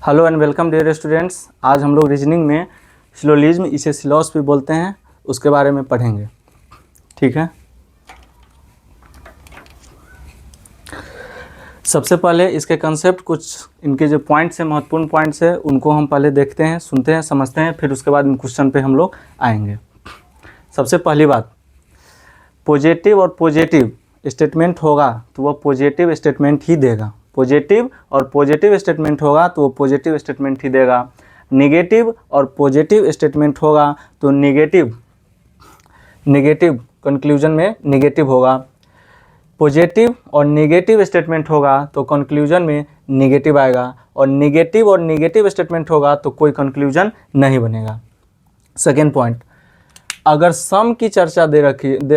Hello and welcome dear students. आज हम लोग रीजनिंग में सिलोजिज्म, इसे सिलॉस भी बोलते हैं, उसके बारे में पढ़ेंगे। ठीक है, सबसे पहले इसके कंसेप्ट, कुछ इनके जो पॉइंट्स हैं, महत्वपूर्ण पॉइंट्स हैं, उनको हम पहले देखते हैं, सुनते हैं, समझते हैं, फिर उसके बाद इन क्वेश्चन पे हम लोग आएंगे। सबसे पहली बात, पॉजिटिव और पॉजिटिव स्टेटमेंट होगा तो वह पॉजिटिव स्टेटमेंट ही देगा। पॉजिटिव और पॉजिटिव स्टेटमेंट होगा तो वो पॉजिटिव स्टेटमेंट ही देगा। नेगेटिव और पॉजिटिव स्टेटमेंट होगा तो नेगेटिव कंक्लूजन में नेगेटिव होगा। पॉजिटिव और नेगेटिव स्टेटमेंट होगा तो कंक्लूजन में नेगेटिव आएगा, और नेगेटिव स्टेटमेंट होगा तो कोई कंक्लूजन नहीं बनेगा। सेकेंड पॉइंट, अगर सम की चर्चा दे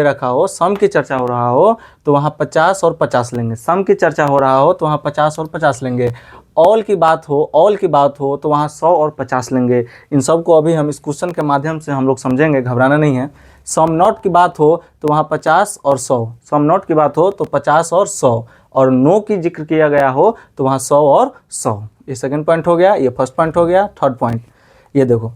रखा हो, सम की चर्चा हो रहा हो तो वहाँ 50 और 50 लेंगे। सम की चर्चा हो रहा हो तो वहाँ 50 और 50 लेंगे। ऑल की बात हो तो वहाँ 100 और 50 लेंगे। इन सब को अभी हम इस क्वेश्चन के माध्यम से हम लोग समझेंगे, घबराना नहीं है। सम नॉट की बात हो तो वहाँ 50 और 100, सम नॉट की बात हो तो 50 और 100, और नो की जिक्र किया गया हो तो वहाँ 100 और 100। ये सेकेंड पॉइंट हो गया, ये फर्स्ट पॉइंट हो गया। थर्ड पॉइंट, ये देखो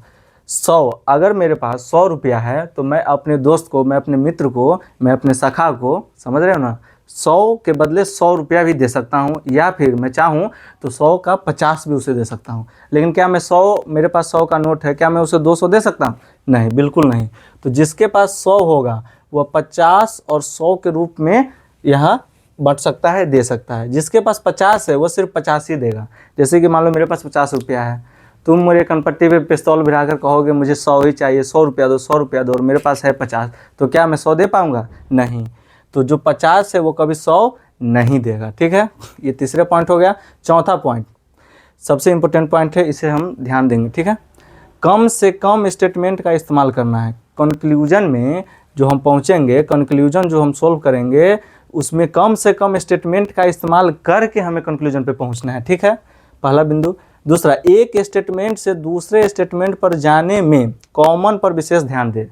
100, अगर मेरे पास 100 रुपया है तो मैं अपने दोस्त को, मैं अपने मित्र को, मैं अपने सखा को, समझ रहे हो ना, 100 के बदले 100 रुपया भी दे सकता हूँ, या फिर मैं चाहूँ तो 100 का 50 भी उसे दे सकता हूँ। लेकिन क्या मैं 100, मेरे पास 100 का नोट है, क्या मैं उसे 200 दे सकता हूँ? नहीं, बिल्कुल नहीं। तो जिसके पास 100 होगा वह 50 और 100 के रूप में यहाँ बट सकता है, दे सकता है। जिसके पास 50 है वो सिर्फ 50 ही देगा। जैसे कि मान लो मेरे पास 50 रुपया है, तुम मेरे कनपट्टी पे पिस्तौल भिड़ाकर कहोगे मुझे 100 ही चाहिए, 100 रुपया दो, 100 रुपया दो, और मेरे पास है 50, तो क्या मैं 100 दे पाऊंगा? नहीं। तो जो 50 है वो कभी 100 नहीं देगा। ठीक है, ये तीसरे पॉइंट हो गया। चौथा पॉइंट सबसे इंपॉर्टेंट पॉइंट है, इसे हम ध्यान देंगे। ठीक है, कम से कम स्टेटमेंट का इस्तेमाल करना है। कंक्लूजन में जो हम पहुँचेंगे, कंक्लूजन जो हम सोल्व करेंगे, उसमें कम से कम स्टेटमेंट का इस्तेमाल करके हमें कंक्लूजन पे पहुँचना है। ठीक है, पहला बिंदु। दूसरा, एक स्टेटमेंट से दूसरे स्टेटमेंट पर जाने में कॉमन पर विशेष ध्यान दें।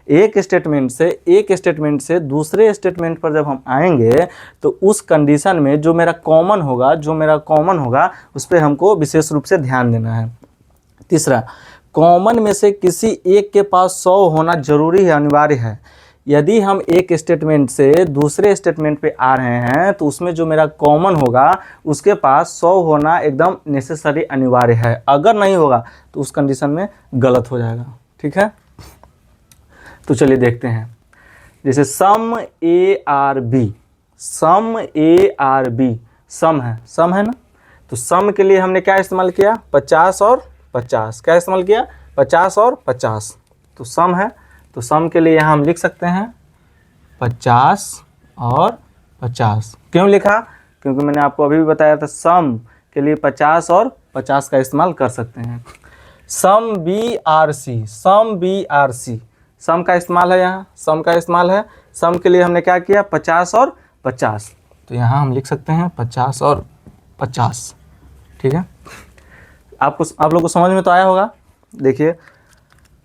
एक स्टेटमेंट से दूसरे स्टेटमेंट पर जब हम आएंगे तो उस कंडीशन में जो मेरा कॉमन होगा उस पर हमको विशेष रूप से ध्यान देना है। तीसरा, कॉमन में से किसी एक के पास 100 होना जरूरी है, अनिवार्य है। यदि हम एक स्टेटमेंट से दूसरे स्टेटमेंट पे आ रहे हैं तो उसमें जो मेरा कॉमन होगा उसके पास 100 होना एकदम नेसेसरी, अनिवार्य है। अगर नहीं होगा तो उस कंडीशन में गलत हो जाएगा। ठीक है, तो चलिए देखते हैं। जैसे सम ए आर बी, सम है ना, तो सम के लिए हमने क्या इस्तेमाल किया? 50 और 50। क्या इस्तेमाल किया? 50 और 50। तो सम है, तो सम के लिए यहाँ हम लिख सकते हैं 50 और 50। क्यों लिखा? क्योंकि मैंने आपको अभी भी बताया था सम के लिए 50 और 50 का इस्तेमाल कर सकते हैं। सम बी आर सी, सम का इस्तेमाल है, यहाँ सम का इस्तेमाल है। सम के लिए हमने क्या किया? 50 और 50। तो यहाँ हम लिख सकते हैं 50 और 50। ठीक है, आप लोग को समझ में तो आया होगा। देखिए,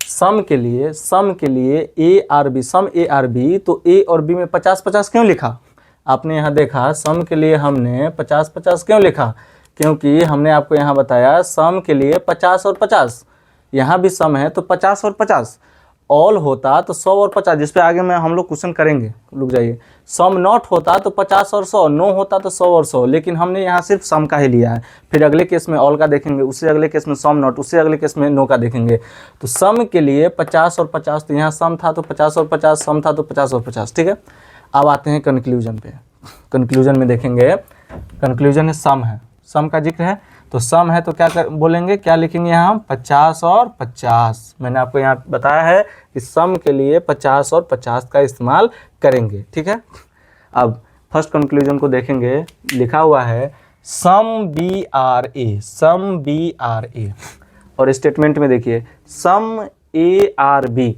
सम के लिए A are B, some A are B, तो ए और बी में 50-50 क्यों लिखा? आपने यहाँ देखा सम के लिए हमने 50-50 क्यों लिखा? क्योंकि हमने आपको यहाँ बताया सम के लिए 50 और 50, यहाँ भी सम है तो 50 और 50। ऑल होता तो 100 और 50, जिस पे आगे में हम लोग क्वेश्चन करेंगे, रुक जाइए। सम नॉट होता तो 50 और 100, नो होता तो 100 और 100, लेकिन हमने यहाँ सिर्फ सम का ही लिया है। फिर अगले केस में ऑल का देखेंगे, उससे अगले केस में सम नॉट, उससे अगले केस में नो का देखेंगे। तो सम के लिए 50 और 50, तो यहाँ सम था तो 50 और 50, सम था तो 50 और 50। ठीक है, अब आते हैं कंक्लूजन पे। कंक्लूजन में देखेंगे, कंक्लूजन है सम का जिक्र है, तो सम है तो क्या बोलेंगे, क्या लिखेंगे यहाँ? 50 और 50। मैंने आपको यहाँ बताया है कि सम के लिए 50 और 50 का इस्तेमाल करेंगे। ठीक है, अब फर्स्ट कंक्लूजन को देखेंगे। लिखा हुआ है सम बी आर ए, और स्टेटमेंट में देखिए सम ए आर बी,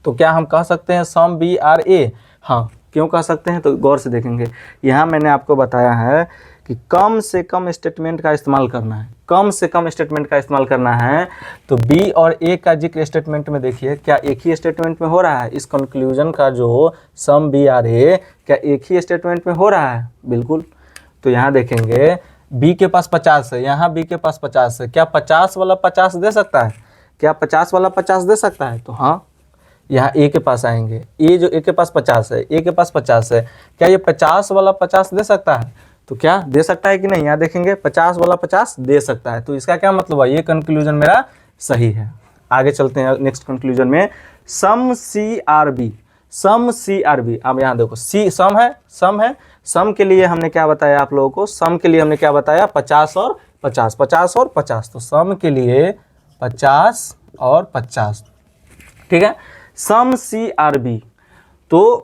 तो क्या हम कह सकते हैं सम बी आर ए? हाँ, क्यों कह सकते हैं? तो गौर से देखेंगे। यहाँ मैंने आपको बताया है कि कम से कम स्टेटमेंट का इस्तेमाल करना है, कम से कम स्टेटमेंट का इस्तेमाल करना है। तो बी और ए का जिक्र स्टेटमेंट में देखिए, क्या एक ही स्टेटमेंट में हो रहा है? इस कंक्लूजन का जो सम बी आर ए, क्या एक ही स्टेटमेंट में हो रहा है? बिल्कुल। तो यहाँ देखेंगे बी के पास 50 है, यहाँ बी के पास 50 है, क्या 50 वाला 50 दे सकता है? क्या 50 वाला 50 दे सकता है? तो हाँ, यहाँ ए के पास आएंगे, ए जो ए के पास 50 है, ए के पास 50 है, क्या ये 50 वाला 50 दे सकता है? तो क्या दे सकता है कि नहीं? यहाँ देखेंगे 50 वाला 50 दे सकता है, तो इसका क्या मतलब है? ये कंक्लूजन मेरा सही है। आगे चलते हैं नेक्स्ट कंक्लूजन में। सम सी आर बी, सम सी आर बी। अब यहाँ देखो सी सम है, सम है, सम के लिए हमने क्या बताया आप लोगों को? सम के लिए हमने क्या बताया? 50 और 50, 50 और 50, तो सम के लिए 50 और 50, ठीक है। सम सी आर बी, तो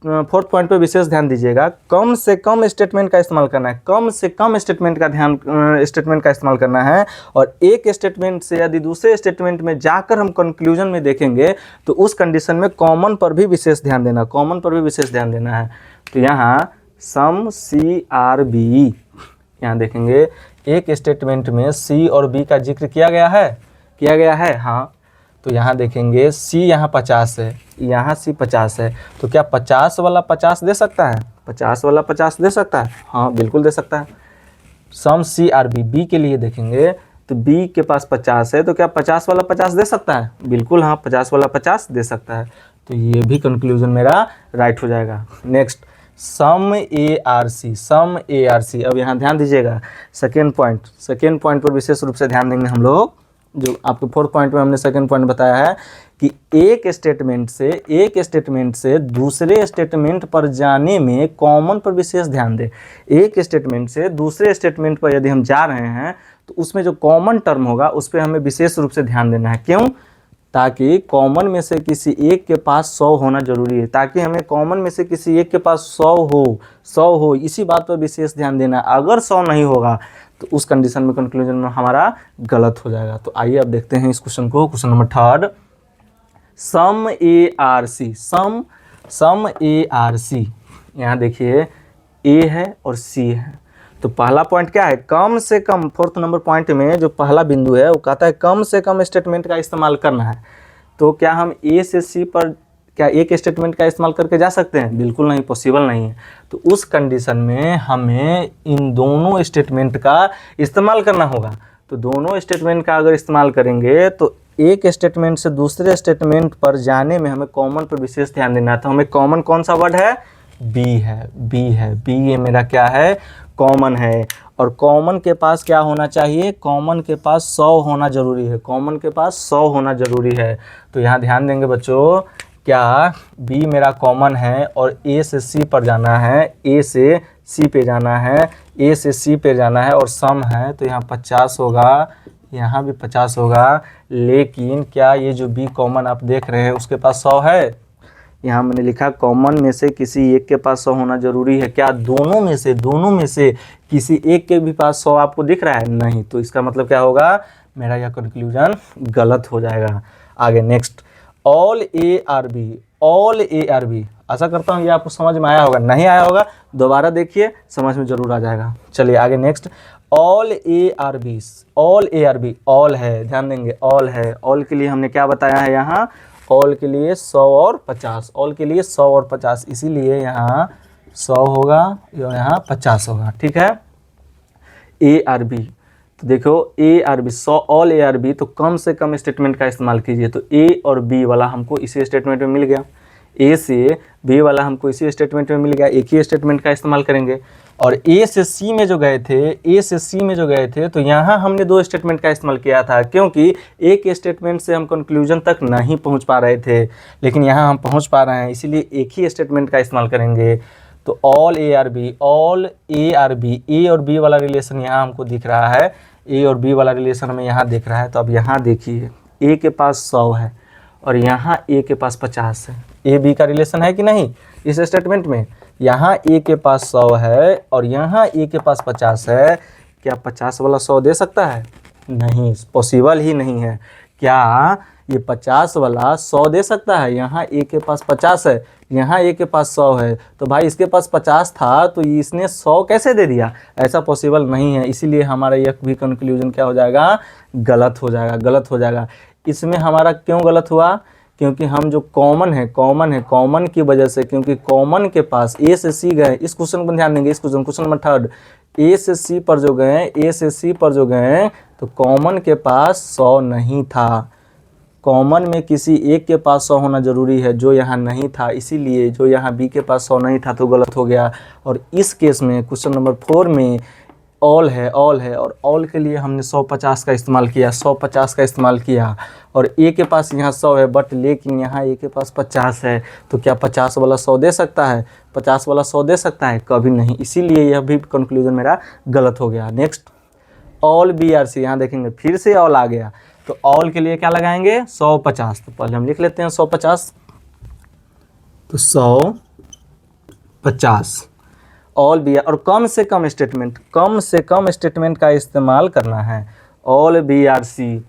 फोर्थ पॉइंट पे विशेष ध्यान दीजिएगा, कम से कम स्टेटमेंट का इस्तेमाल करना है, कम से कम स्टेटमेंट का स्टेटमेंट का इस्तेमाल करना है। और एक स्टेटमेंट से यदि दूसरे स्टेटमेंट में जाकर हम कंक्लूजन में देखेंगे तो उस कंडीशन में कॉमन पर भी विशेष ध्यान देना, कॉमन पर भी विशेष ध्यान देना है। तो यहाँ सम सी आर बी, यहाँ देखेंगे एक स्टेटमेंट में सी और बी का जिक्र किया गया है, हाँ। तो यहाँ देखेंगे सी यहाँ 50 है, यहाँ सी 50 है, तो क्या 50 वाला 50 दे सकता है? 50 वाला 50 दे सकता है? हाँ बिल्कुल दे सकता है। सम सी आर बी, बी के लिए देखेंगे तो बी के पास 50 है, तो क्या 50 वाला 50 दे सकता है? बिल्कुल हाँ, 50 वाला 50 दे सकता है, तो ये भी कंक्लूजन मेरा राइट हो जाएगा। Next some A are C, some A are C. अब यहाँ ध्यान दीजिएगा, सेकेंड पॉइंट पर विशेष रूप से ध्यान देंगे हम लोग। जो आपके फोर्थ पॉइंट में हमने सेकंड पॉइंट बताया है कि एक स्टेटमेंट से दूसरे स्टेटमेंट पर जाने में कॉमन पर विशेष ध्यान दें। एक स्टेटमेंट से दूसरे स्टेटमेंट पर यदि हम जा रहे हैं तो उसमें जो कॉमन टर्म होगा उस पर हमें विशेष रूप से ध्यान देना है। क्यों? ताकि कॉमन में से किसी एक के पास 100 होना जरूरी है, ताकि हमें कॉमन में से किसी एक के पास 100 हो, इसी बात पर विशेष ध्यान देना। अगर 100 नहीं होगा तो उस कंडीशन में कंक्लूजन में हमारा गलत हो जाएगा। तो आइए अब देखते हैं इस क्वेश्चन को। Question number third, some A are C, some A are C. यहाँ देखिए ए है और सी है, तो पहला पॉइंट क्या है? कम से कम, फोर्थ नंबर पॉइंट में जो पहला बिंदु है वो कहता है कम से कम स्टेटमेंट का इस्तेमाल करना है। तो क्या हम ए से सी पर क्या एक स्टेटमेंट का इस्तेमाल करके जा सकते हैं? बिल्कुल नहीं, पॉसिबल नहीं है। तो उस कंडीशन में हमें इन दोनों स्टेटमेंट का इस्तेमाल करना होगा। तो दोनों स्टेटमेंट का अगर इस्तेमाल करेंगे तो एक स्टेटमेंट से दूसरे स्टेटमेंट पर जाने में हमें कॉमन पर विशेष ध्यान देना है। तो हमें कॉमन कौन सा वर्ड है? बी है, बी ये मेरा क्या है? कॉमन है। और कॉमन के पास क्या होना चाहिए? कॉमन के पास 100 होना जरूरी है, कॉमन के पास 100 होना जरूरी है। तो यहाँ ध्यान देंगे बच्चों, क्या बी मेरा कॉमन है और ए से सी पर जाना है, ए से सी पे जाना है, ए से सी पे जाना है और सम है, तो यहाँ 50 होगा, यहाँ भी 50 होगा। लेकिन क्या ये जो बी कॉमन आप देख रहे हैं उसके पास 100 है? यहाँ मैंने लिखा कॉमन में से किसी एक के पास 100 होना जरूरी है। क्या दोनों में से किसी एक के भी पास 100 आपको दिख रहा है? नहीं। तो इसका मतलब क्या होगा? मेरा यह कंक्लूजन गलत हो जाएगा। आगे next, all A are B, all A are B. आशा करता हूँ ये आपको समझ में आया होगा, नहीं आया होगा दोबारा देखिए, समझ में जरूर आ जाएगा। चलिए आगे next, all A are B, all A are B, all है, ध्यान देंगे ऑल है। ऑल के लिए हमने क्या बताया है? यहाँ ऑल के लिए 100 और 50, ऑल के लिए 100 और 50, इसीलिए यहाँ 100 होगा और यहाँ 50 होगा, ठीक है। ए आर बी, तो देखो A are B, 100 all A are B, तो कम से कम स्टेटमेंट का इस्तेमाल कीजिए। तो ए और बी वाला हमको इसी स्टेटमेंट में मिल गया, ए से बी वाला हमको इसी स्टेटमेंट में मिल गया, एक ही स्टेटमेंट का इस्तेमाल करेंगे। और ए से सी में जो गए थे, तो यहाँ हमने 2 स्टेटमेंट का इस्तेमाल किया था, क्योंकि एक स्टेटमेंट से हम कंक्लूजन तक नहीं पहुँच पा रहे थे, लेकिन यहाँ हम पहुँच पा रहे हैं, इसीलिए एक ही स्टेटमेंट का इस्तेमाल करेंगे। तो all A are B, all A are B, A और बी वाला रिलेशन यहाँ हमको दिख रहा है, ए और बी वाला रिलेशन हमें यहाँ दिख रहा है। तो अब यहाँ देखिए ए के पास 100 है और यहाँ ए के पास 50 है। ए बी का रिलेशन है कि नहीं इस स्टेटमेंट में? यहाँ ए के पास 100 है और यहाँ ए के पास 50 है। क्या 50 वाला 100 दे सकता है? नहीं, पॉसिबल ही नहीं है। क्या ये 50 वाला 100 दे सकता है? यहाँ ए के पास 50 है, यहाँ ए के पास 100 है, तो भाई इसके पास 50 था तो इसने 100 कैसे दे दिया? ऐसा पॉसिबल नहीं है। इसीलिए हमारा यह भी कंक्लूजन क्या हो जाएगा? गलत हो जाएगा। इसमें हमारा क्यों गलत हुआ? क्योंकि हम जो कॉमन की वजह से, क्योंकि कॉमन के पास ए से सी गए। इस क्वेश्चन पर ध्यान देंगे, इस क्वेश्चन नंबर थर्ड, ए से सी पर जो गए, ए से सी पर जो गए तो कॉमन के पास 100 नहीं था। कॉमन में किसी एक के पास 100 होना जरूरी है, जो यहाँ नहीं था, इसीलिए जो यहाँ बी के पास 100 नहीं था तो गलत हो गया। और इस केस में क्वेश्चन नंबर 4 में ऑल है, ऑल है, और ऑल के लिए हमने 150 का इस्तेमाल किया, 150 का इस्तेमाल किया। और ए के पास यहाँ 100 है, बट लेकिन यहाँ ए के पास 50 है, तो क्या 50 वाला 100 दे सकता है? 50 वाला 100 दे सकता है? कभी नहीं, इसीलिए यह भी कंक्लूजन मेरा गलत हो गया। Next all B are C, यहाँ देखेंगे फिर से ऑल आ गया, तो ऑल के लिए क्या लगाएंगे? 150। तो पहले हम लिख लेते हैं 150, तो 150 ऑल बी आर, और कम से कम स्टेटमेंट, कम से कम स्टेटमेंट का इस्तेमाल करना है। ऑल बी आर सी,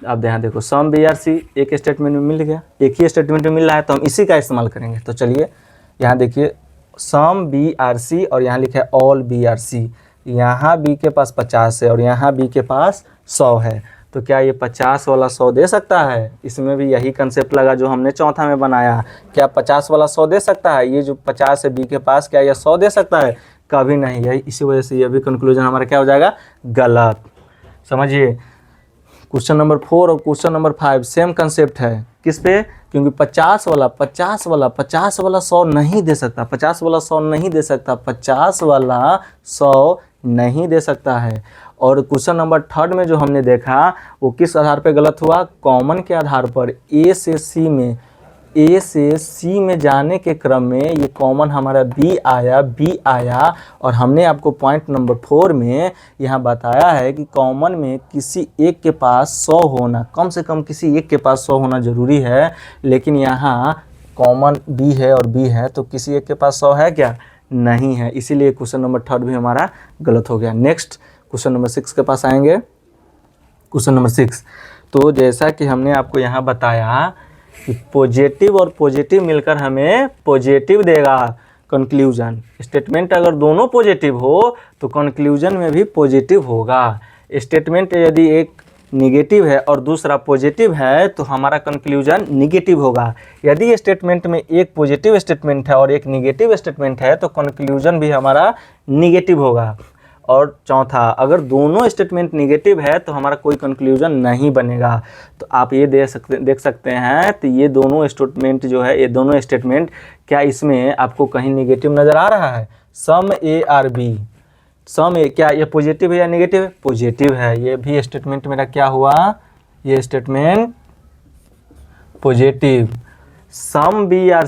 अब यहाँ देखो सम बी आर सी एक स्टेटमेंट में मिल गया, एक ही स्टेटमेंट में मिल रहा है, तो हम इसी का इस्तेमाल करेंगे। तो चलिए यहाँ देखिए सम बी आर सी और यहाँ लिखा है ऑल बी आर सी। यहाँ बी के पास 50 है और यहाँ बी के पास 100 है, तो क्या ये 50 वाला 100 दे सकता है? इसमें भी यही कंसेप्ट लगा जो हमने चौथा में बनाया। क्या 50 वाला 100 दे सकता है? ये जो 50 है बी के पास, क्या ये 100 दे सकता है? कभी नहीं। यही इसी वजह से ये भी कंक्लूजन हमारा क्या हो जाएगा? गलत। समझिए क्वेश्चन नंबर 4 और क्वेश्चन नंबर 5 सेम कंसेप्ट है। किस पे? क्योंकि 50 वाला 100 नहीं दे सकता, 50 वाला 100 नहीं दे सकता, 50 वाला 100 नहीं दे सकता है। और क्वेश्चन नंबर 3 में जो हमने देखा वो किस आधार पे गलत हुआ? कॉमन के आधार पर। ए से सी में जाने के क्रम में ये कॉमन हमारा बी आया, और हमने आपको पॉइंट नंबर 4 में यहाँ बताया है कि कॉमन में किसी एक के पास 100 होना, कम से कम किसी एक के पास 100 होना ज़रूरी है। लेकिन यहाँ कॉमन बी है और बी है, तो किसी एक के पास 100 है क्या? नहीं है, इसीलिए क्वेश्चन नंबर 3 भी हमारा गलत हो गया। नेक्स्ट क्वेश्चन नंबर 6 के पास आएंगे। क्वेश्चन नंबर 6, तो जैसा कि हमने आपको यहाँ बताया कि पॉजिटिव और पॉजिटिव मिलकर हमें पॉजिटिव देगा कंक्लूजन। स्टेटमेंट अगर दोनों पॉजिटिव हो तो कंक्लूजन में भी पॉजिटिव होगा। स्टेटमेंट यदि एक निगेटिव है और दूसरा पॉजिटिव है तो हमारा कंक्लूजन निगेटिव होगा। यदि स्टेटमेंट में एक पॉजिटिव स्टेटमेंट है और एक निगेटिव स्टेटमेंट है तो कंक्लूजन भी हमारा निगेटिव होगा। और चौथा, अगर दोनों स्टेटमेंट निगेटिव है तो हमारा कोई कंक्लूजन नहीं बनेगा। तो आप ये देख सकते हैं, तो ये दोनों स्टेटमेंट जो है, ये दोनों स्टेटमेंट क्या इसमें आपको कहीं निगेटिव नज़र आ रहा है? सम ए आर बी, सम ए, क्या ये पॉजिटिव है या निगेटिव है? पॉजिटिव है। ये भी स्टेटमेंट मेरा क्या हुआ? ये statement positive. Some B are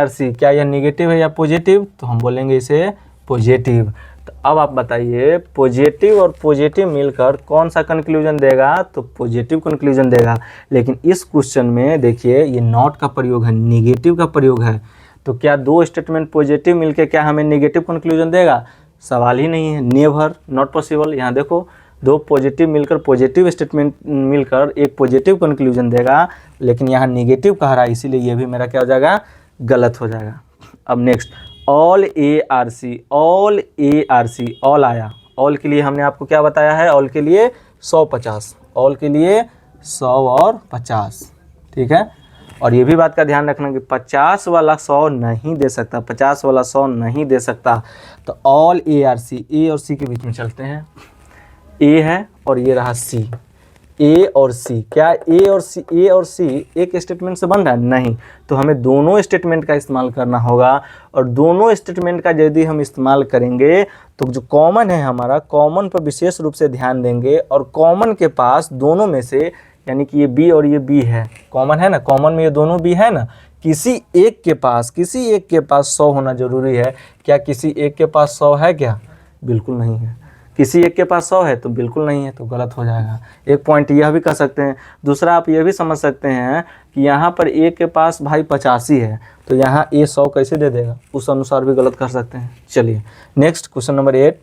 C, क्या यह निगेटिव है या पॉजिटिव? तो हम बोलेंगे इसे पॉजिटिव। तो अब आप बताइए पॉजिटिव और पॉजिटिव मिलकर कौन सा कंक्लूजन देगा? तो पॉजिटिव कंक्लूजन देगा। लेकिन इस क्वेश्चन में देखिए ये नॉट का प्रयोग है, निगेटिव का प्रयोग है, तो क्या दो स्टेटमेंट पॉजिटिव मिलकर क्या हमें निगेटिव कंक्लूजन देगा? सवाल ही नहीं है, नेवर, नॉट पॉसिबल। यहाँ देखो दो पॉजिटिव मिलकर, पॉजिटिव स्टेटमेंट मिलकर एक पॉजिटिव कंक्लूजन देगा, लेकिन यहाँ निगेटिव कह रहा है, इसीलिए ये भी मेरा क्या हो जाएगा? गलत हो जाएगा। अब next all A are C, all A are C, all आया। ऑल के लिए हमने आपको क्या बताया है? ऑल के लिए 150, ऑल के लिए 100 और 50, ठीक है। और ये भी बात का ध्यान रखना कि 50 वाला 100 नहीं दे सकता, 50 वाला 100 नहीं दे सकता। तो ऑल ए आर सी, ए और सी के बीच में चलते हैं। ए है और ये रहा सी, ए और सी, क्या ए और सी एक स्टेटमेंट से बन रहा है? नहीं। तो हमें दोनों स्टेटमेंट का इस्तेमाल करना होगा, और दोनों स्टेटमेंट का यदि हम इस्तेमाल करेंगे तो जो कॉमन है हमारा, कॉमन पर विशेष रूप से ध्यान देंगे। और कॉमन के पास दोनों में से, यानी कि ये बी और ये बी है, कॉमन है ना, कॉमन में ये दोनों बी है ना, किसी एक के पास 100 होना जरूरी है। क्या किसी एक के पास 100 है क्या? बिल्कुल नहीं है। किसी एक के पास 100 है तो बिल्कुल नहीं है, तो गलत हो जाएगा। एक पॉइंट यह भी कह सकते हैं। दूसरा आप ये भी समझ सकते हैं कि यहाँ पर ए के पास भाई 85 है, तो यहाँ ए 100 कैसे दे देगा? उस अनुसार भी गलत कर सकते हैं। चलिए next question number 8,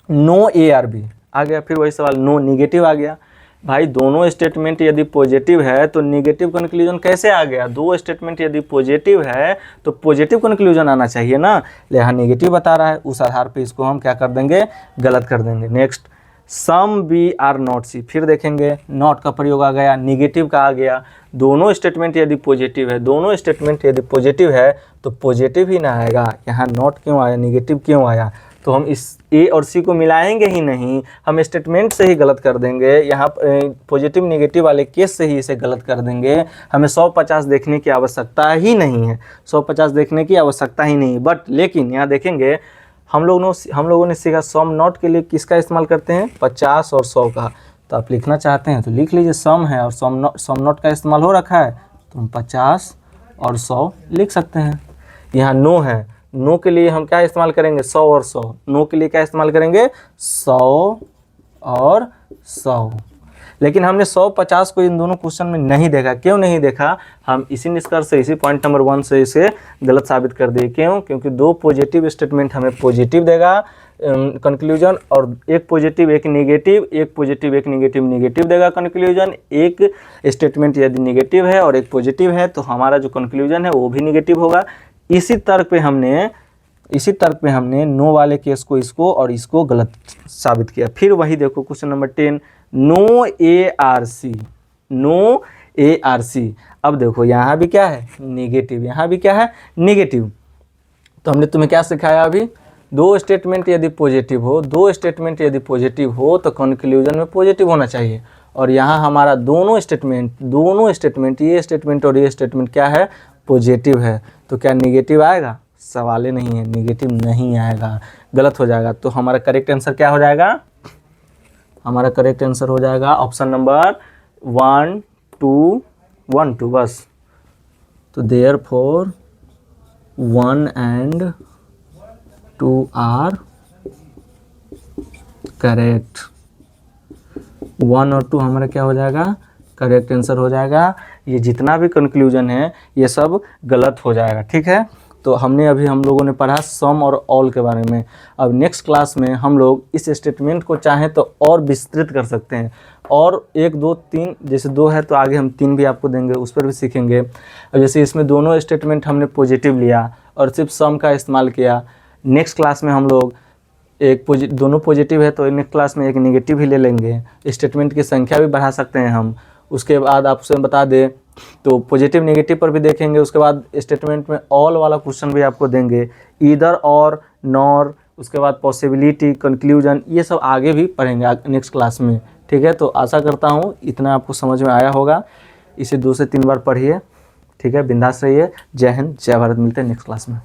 no A are B आ गया। फिर वही सवाल, नो निगेटिव आ गया। भाई दोनों स्टेटमेंट यदि पॉजिटिव है तो निगेटिव कंक्लूजन कैसे आ गया? दो स्टेटमेंट यदि पॉजिटिव है तो पॉजिटिव कंक्लूजन आना चाहिए ना, यहाँ निगेटिव बता रहा है, उस आधार पे इसको हम क्या कर देंगे? गलत कर देंगे। Next some B are not C, फिर देखेंगे नॉट का प्रयोग आ गया, निगेटिव का आ गया। दोनों स्टेटमेंट यदि पॉजिटिव है, दोनों स्टेटमेंट यदि पॉजिटिव है तो पॉजिटिव ही ना आएगा। यहाँ नॉट क्यों आया, निगेटिव क्यों आया? तो हम इस ए और सी को मिलाएंगे ही नहीं, हम स्टेटमेंट से ही गलत कर देंगे, यहाँ पॉजिटिव नेगेटिव वाले केस से ही इसे गलत कर देंगे। हमें 150 देखने की आवश्यकता ही नहीं है, 150 देखने की आवश्यकता ही नहीं। बट लेकिन यहाँ देखेंगे हम लोगों ने सीखा सम नॉट के लिए किसका इस्तेमाल करते हैं, 50 और 100 का। तो आप लिखना चाहते हैं तो लिख लीजिए, सम है और सम नॉट का इस्तेमाल हो रखा है तो हम 50 और 100 लिख सकते हैं। यहाँ नो है, नो के लिए हम क्या इस्तेमाल करेंगे, 100 और 100। नो के लिए क्या इस्तेमाल करेंगे, 100 और 100। लेकिन हमने 150 को इन दोनों क्वेश्चन में नहीं देखा। क्यों नहीं देखा, हम इसी निष्कर्ष से, इसी पॉइंट नंबर 1 से इसे गलत साबित कर दिए। क्यों, क्योंकि 2 पॉजिटिव स्टेटमेंट हमें पॉजिटिव देगा कंक्लूजन, और एक पॉजिटिव एक नेगेटिव, एक पॉजिटिव एक नेगेटिव नेगेटिव देगा कंक्लूजन। एक स्टेटमेंट यदि नेगेटिव है और एक पॉजिटिव है तो हमारा जो कंक्लूजन है वो भी नेगेटिव होगा। इसी तर्क पे हमने नो वाले केस को, इसको और इसको गलत साबित किया। फिर वही देखो question number 10, no ARC, no ARC। अब देखो यहाँ भी क्या है, नेगेटिव, यहाँ भी क्या है, नेगेटिव। तो हमने तुम्हें क्या सिखाया अभी, 2 स्टेटमेंट यदि पॉजिटिव हो, 2 स्टेटमेंट यदि पॉजिटिव हो तो कंक्लूजन में पॉजिटिव होना चाहिए। और यहाँ हमारा दोनों स्टेटमेंट ये स्टेटमेंट और ये स्टेटमेंट क्या है, पॉजिटिव है। तो क्या नेगेटिव आएगा, सवाल ही नहीं है, नेगेटिव नहीं आएगा, गलत हो जाएगा। तो हमारा करेक्ट आंसर क्या हो जाएगा, हमारा करेक्ट आंसर हो जाएगा ऑप्शन नंबर 1, 2 बस। तो देयरफॉर 1 and 2 आर करेक्ट। 1 और 2 हमारा क्या हो जाएगा, करेक्ट आंसर हो जाएगा। ये जितना भी कंक्लूजन है ये सब गलत हो जाएगा, ठीक है। तो हमने अभी हम लोगों ने पढ़ा सम और ऑल के बारे में। अब नेक्स्ट क्लास में हम लोग इस स्टेटमेंट को चाहें तो और विस्तृत कर सकते हैं, और 1, 2, 3, जैसे 2 है तो आगे हम 3 भी आपको देंगे, उस पर भी सीखेंगे। अब जैसे इसमें दोनों स्टेटमेंट हमने पॉजिटिव लिया और सिर्फ सम का इस्तेमाल किया। नेक्स्ट क्लास में हम लोग दोनों पॉजिटिव है तो नेक्स्ट क्लास में एक नेगेटिव ही ले लेंगे। स्टेटमेंट की संख्या भी बढ़ा सकते हैं हम। उसके बाद आपसे बता दें तो पॉजिटिव नेगेटिव पर भी देखेंगे। उसके बाद स्टेटमेंट में ऑल वाला क्वेश्चन भी आपको देंगे, ईदर और नॉर, उसके बाद पॉसिबिलिटी, कंक्लूजन, ये सब आगे भी पढ़ेंगे नेक्स्ट क्लास में, ठीक है। तो आशा करता हूँ इतना आपको समझ में आया होगा। इसे 2 से 3 बार पढ़िए, ठीक है। बिंदास रहिए। जय हिंद, जय भारत। मिलते हैं नेक्स्ट क्लास में।